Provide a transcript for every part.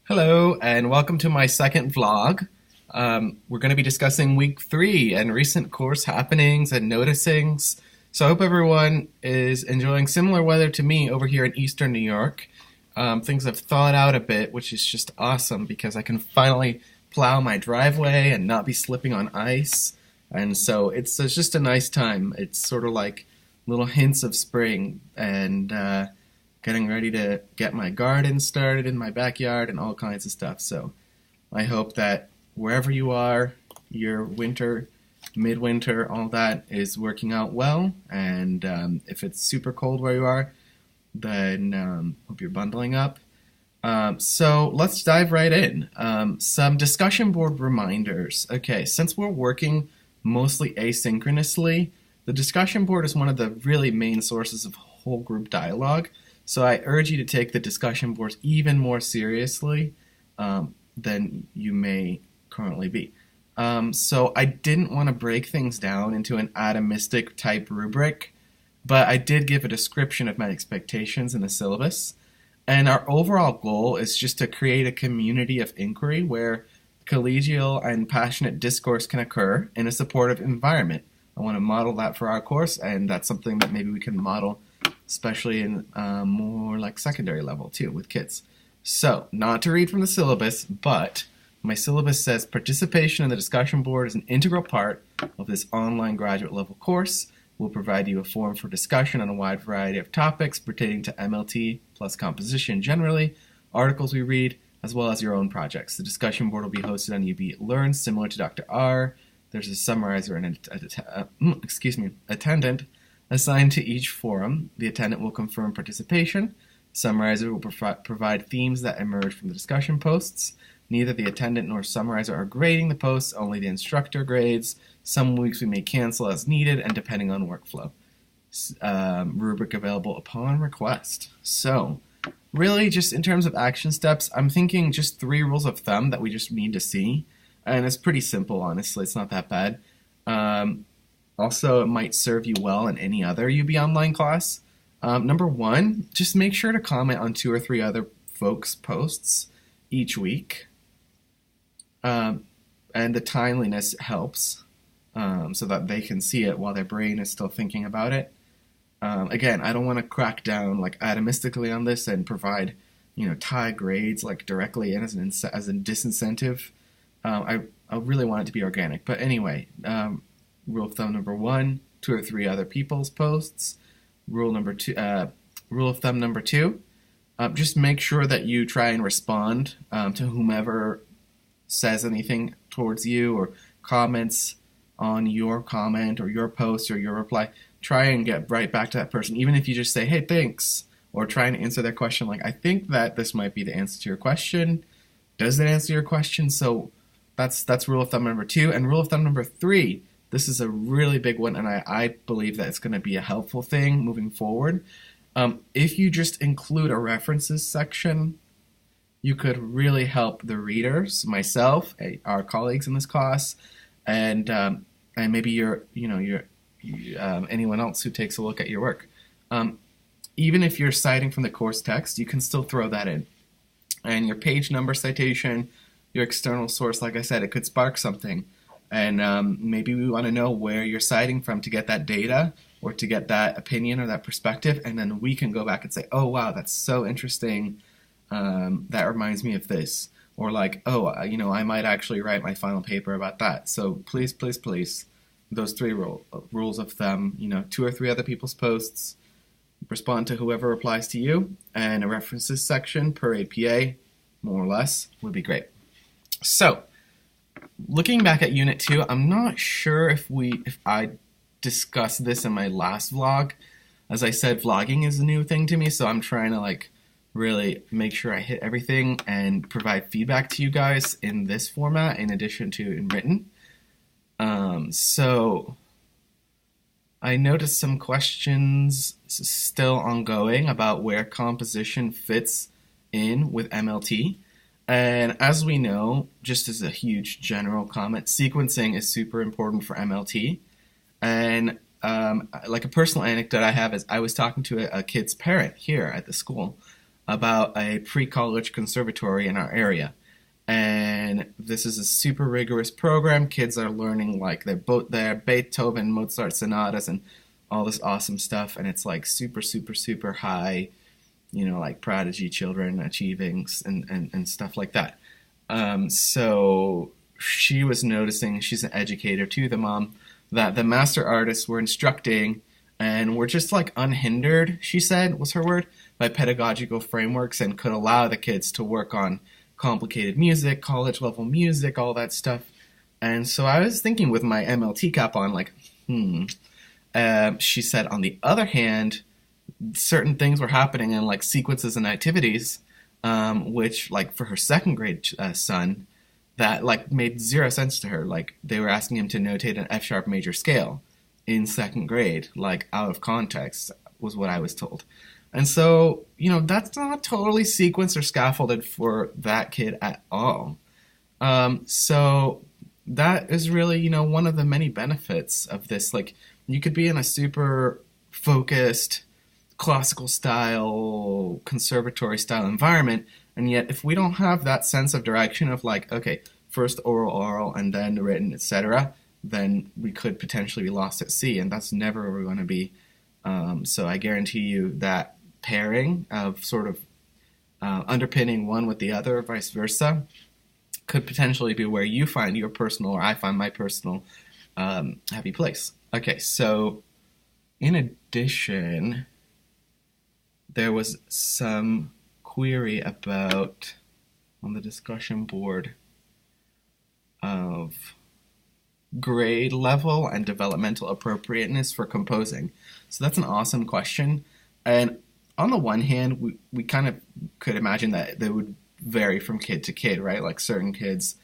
Hello, and welcome to my second vlog. We're going to be discussing week 3 and recent course happenings and noticings. So I hope everyone is enjoying similar weather to me over here in Eastern New York. Things have thawed out a bit, which is just awesome because I can finally plow my driveway and not be slipping on ice. And so it's just a nice time. It's sort of like little hints of spring and getting ready to get my garden started in my backyard and all kinds of stuff. So I hope that wherever you are, your winter, midwinter, all that is working out well. And if it's super cold where you are, then hope you're bundling up. So let's dive right in. Some discussion board reminders. Okay, since we're working mostly asynchronously, the discussion board is one of the really main sources of whole group dialogue. So I urge you to take the discussion boards even more seriously than you may currently be. So I didn't want to break things down into an atomistic type rubric, but I did give a description of my expectations in the syllabus. And our overall goal is just to create a community of inquiry where collegial and passionate discourse can occur in a supportive environment. I want to model that for our course, and that's something that maybe we can model especially in more like secondary level too with kids. So, not to read from the syllabus, but my syllabus says participation in the discussion board is an integral part of this online graduate level course. We'll provide you a forum for discussion on a wide variety of topics pertaining to MLT plus composition generally, articles we read, as well as your own projects. The discussion board will be hosted on UB Learn, similar to Dr. R. There's a summarizer and attendant assigned to each forum. The attendant will confirm participation. Summarizer will provide themes that emerge from the discussion posts. Neither the attendant nor summarizer are grading the posts, only the instructor grades. Some weeks we may cancel as needed and depending on workflow. Rubric available upon request. So, really just in terms of action steps, I'm thinking just 3 rules of thumb that we just need to see. And it's pretty simple, honestly. It's not that bad. Also, it might serve you well in any other UB online class. Number 1, just make sure to comment on 2 or 3 other folks' posts each week. And the timeliness helps so that they can see it while their brain is still thinking about it. Again, I don't want to crack down like atomistically on this and provide, tie grades like directly in as a disincentive. I really want it to be organic. But anyway, rule of thumb number 1, 2 or 3 other people's posts. Rule of thumb number 2, just make sure that you try and respond to whomever says anything towards you or comments on your comment or your post or your reply. Try and get right back to that person, even if you just say, hey, thanks, or try and answer their question like, I think that this might be the answer to your question. Does it answer your question? So that's rule of thumb number 2. And rule of thumb number 3, this is a really big one, and I believe that it's going to be a helpful thing moving forward. If you just include a references section, you could really help the readers, myself, our colleagues in this class, and maybe anyone else who takes a look at your work. Even if you're citing from the course text, you can still throw that in. And your page number citation, your external source, like I said, it could spark something. And maybe we want to know where you're citing from to get that data or to get that opinion or that perspective, and then we can go back and say, oh, wow, that's so interesting. That reminds me of this. Or like, I might actually write my final paper about that. So please, please, please, those 3 rules of thumb, 2 or 3 other people's posts, respond to whoever replies to you, and a references section per APA, more or less, would be great. So, looking back at Unit 2, I'm not sure if I discussed this in my last vlog. As I said, vlogging is a new thing to me, so I'm trying to really make sure I hit everything and provide feedback to you guys in this format in addition to in written. So I noticed some questions still ongoing about where composition fits in with MLT. And as we know, just as a huge general comment, sequencing is super important for MLT. And like a personal anecdote I have is I was talking to a kid's parent here at the school, about a pre-college conservatory in our area. And this is a super rigorous program. Kids are learning like their Beethoven, Mozart sonatas, and all this awesome stuff. And it's like super, super, super high, like prodigy children achieving and stuff like that. So she was noticing, she's an educator too, the mom, that the master artists were instructing and were just like unhindered, she said was her word, by pedagogical frameworks, and could allow the kids to work on complicated music, college level music, all that stuff. And so I was thinking with my MLT cap on, like, she said, on the other hand, certain things were happening in like sequences and activities, which like for her second grade son, that like made zero sense to her. Like they were asking him to notate an F sharp major scale in second grade, like out of context was what I was told. And so, that's not totally sequenced or scaffolded for that kid at all. So that is really, one of the many benefits of this. Like you could be in a super focused, classical style, conservatory style environment, and yet if we don't have that sense of direction of like, okay, first oral, and then written, etc., then we could potentially be lost at sea, and that's never where we want to be. So I guarantee you that pairing of sort of underpinning one with the other, or vice versa, could potentially be where you find your personal, or I find my personal happy place. Okay, so in addition, there was some query about, on the discussion board, of grade level and developmental appropriateness for composing. So that's an awesome question. And on the one hand, we kind of could imagine that they would vary from kid to kid, right? Like certain kids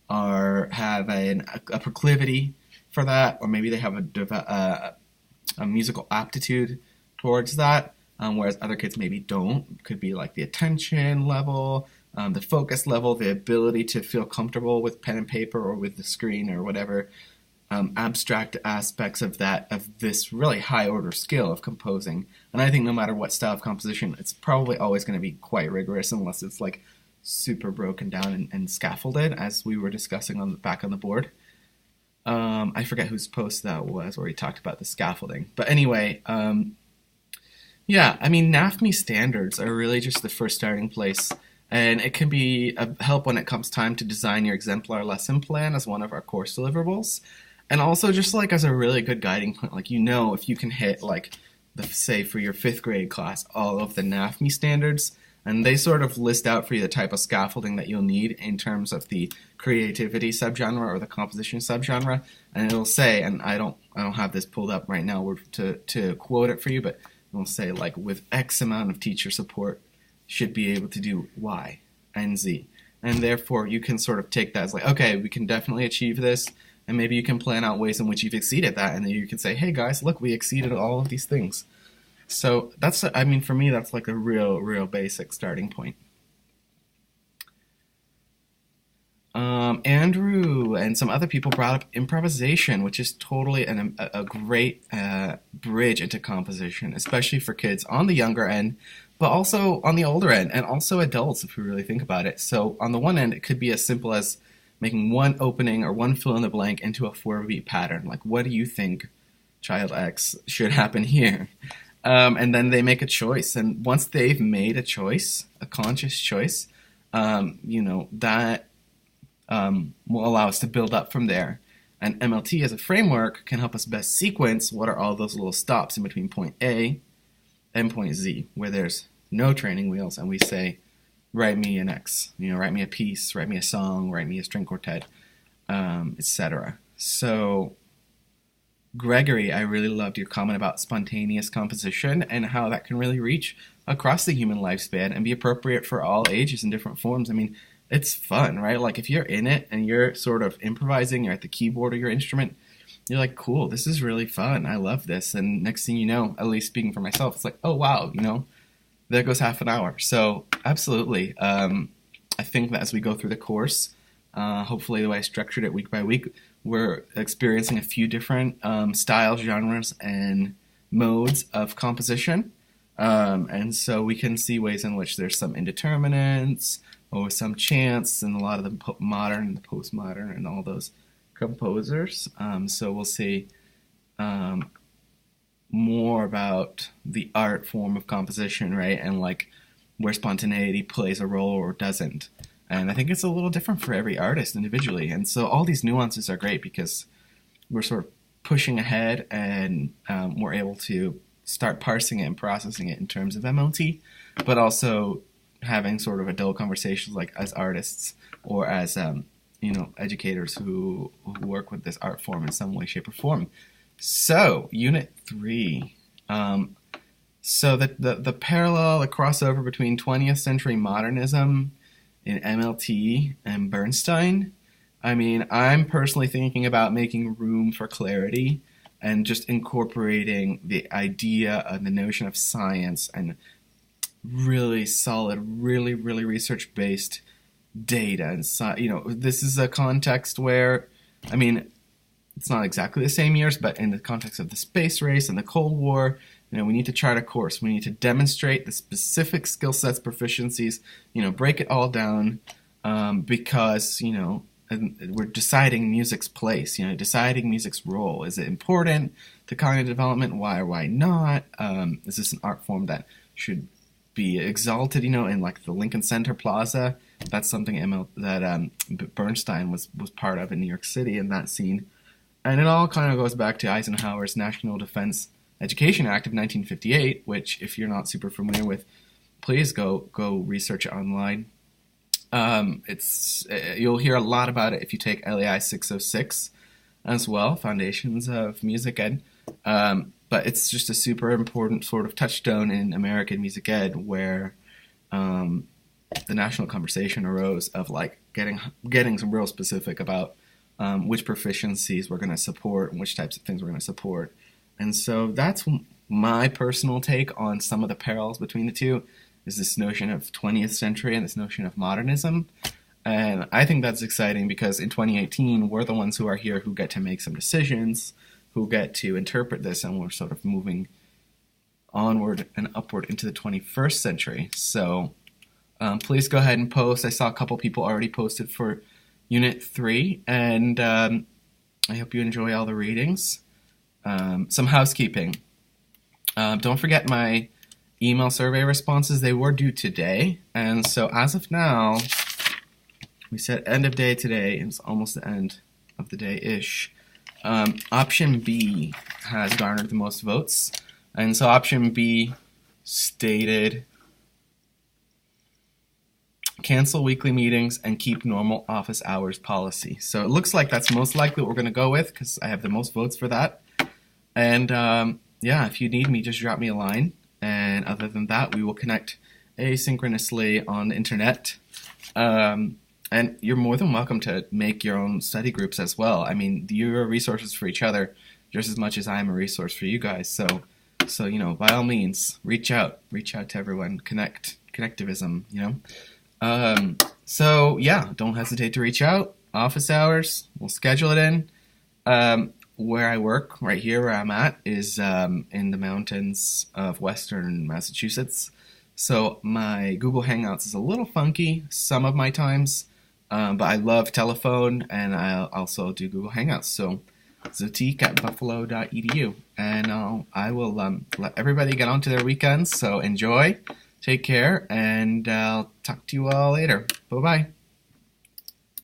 have a proclivity for that, or maybe they have a musical aptitude towards that, whereas other kids maybe don't. It could be like the attention level, the focus level, the ability to feel comfortable with pen and paper or with the screen or whatever, abstract aspects of this really high order skill of composing. And I think no matter what style of composition, it's probably always going to be quite rigorous unless it's like super broken down and scaffolded, as we were discussing on the back on the board. I forget whose post that was where he talked about the scaffolding. But anyway, yeah, I mean, NAFME standards are really just the first starting place. And it can be a help when it comes time to design your exemplar lesson plan as one of our course deliverables. And also just like as a really good guiding point, like, if you can hit like, say for your 5th grade class, all of the NAFME standards, and they sort of list out for you the type of scaffolding that you'll need in terms of the creativity subgenre or the composition subgenre. And it'll say, and I don't have this pulled up right now to quote it for you, but it'll say like with X amount of teacher support, should be able to do Y and Z. And therefore, you can sort of take that as like, okay, we can definitely achieve this, and maybe you can plan out ways in which you've exceeded that, and then you can say, hey guys, look, we exceeded all of these things. So for me, that's like a real basic starting point. Andrew and some other people brought up improvisation, which is totally a great bridge into composition, especially for kids on the younger end, but also on the older end, and also adults if we really think about it. So on the one end, it could be as simple as making one opening or one fill in the blank into a 4-beat pattern. Like, what do you think, child X, should happen here? And then they make a choice. And once they've made a choice, a conscious choice, that will allow us to build up from there. And MLT as a framework can help us best sequence what are all those little stops in between point A and point Z, where there's no training wheels, and we say, write me an X, write me a piece, write me a song, write me a string quartet, etc. So, Gregory, I really loved your comment about spontaneous composition and how that can really reach across the human lifespan and be appropriate for all ages and different forms. I mean, it's fun, right? Like if you're in it and you're sort of improvising, you're at the keyboard or your instrument, you're like, cool, this is really fun. I love this. And next thing you know, at least speaking for myself, it's like, oh, wow, there goes half an hour. So absolutely. I think that as we go through the course, hopefully the way I structured it week by week, we're experiencing a few different styles, genres, and modes of composition. And so we can see ways in which there's some indeterminants or some chance in a lot of the modern, the postmodern, and all those composers. So we'll see um, more about the art form of composition, right? And like where spontaneity plays a role or doesn't. And I think it's a little different for every artist individually. And so all these nuances are great because we're sort of pushing ahead and we're able to start parsing it and processing it in terms of MLT, but also having sort of adult conversations like as artists or as educators who work with this art form in some way, shape, or form. So Unit 3. So the parallel, the crossover between 20th century modernism in MLT and Bernstein. I mean, I'm personally thinking about making room for clarity and just incorporating the idea and the notion of science and really solid, really, really research-based data. And, this is a context where, I mean, it's not exactly the same years, but in the context of the space race and the Cold War, we need to chart a course. We need to demonstrate the specific skill sets, proficiencies, break it all down because, and we're deciding music's place, deciding music's role. Is it important to cognitive development? Why or why not? Is this an art form that should be exalted, in like the Lincoln Center Plaza? That's something that Bernstein was part of in New York City in that scene. And it all kind of goes back to Eisenhower's National Defense Education Act of 1958, which, if you're not super familiar with, please go research it online. You'll hear a lot about it if you take LAI 606 as well, Foundations of Music Ed. But it's just a super important sort of touchstone in American music ed where the national conversation arose of like getting some real specific about which proficiencies we're going to support and which types of things we're going to support. And so that's my personal take on some of the parallels between the two, is this notion of 20th century and this notion of modernism. And I think that's exciting because in 2018, we're the ones who are here who get to make some decisions, who get to interpret this, and we're sort of moving onward and upward into the 21st century. So please go ahead and post. I saw a couple people already posted for Unit 3, and I hope you enjoy all the readings. Some housekeeping. Don't forget my email survey responses. They were due today, and so as of now, we said end of day today, and it's almost the end of the day-ish. Option B has garnered the most votes, and so option B stated cancel weekly meetings and keep normal office hours policy. So it looks like that's most likely what we're going to go with because I have the most votes for that. And if you need me, just drop me a line. And other than that, we will connect asynchronously on the internet. And you're more than welcome to make your own study groups as well. I mean, you're resources for each other just as much as I'm a resource for you guys. So by all means, reach out to everyone, connectivism, don't hesitate to reach out. Office hours, we'll schedule it in. Where I work, right here where I'm at, is in the mountains of western Massachusetts. So my Google Hangouts is a little funky some of my times, but I love telephone, and I'll also do Google Hangouts. So zotique@buffalo.edu, and I will let everybody get on to their weekends. So enjoy, take care, and I'll talk to you all later. Bye-bye.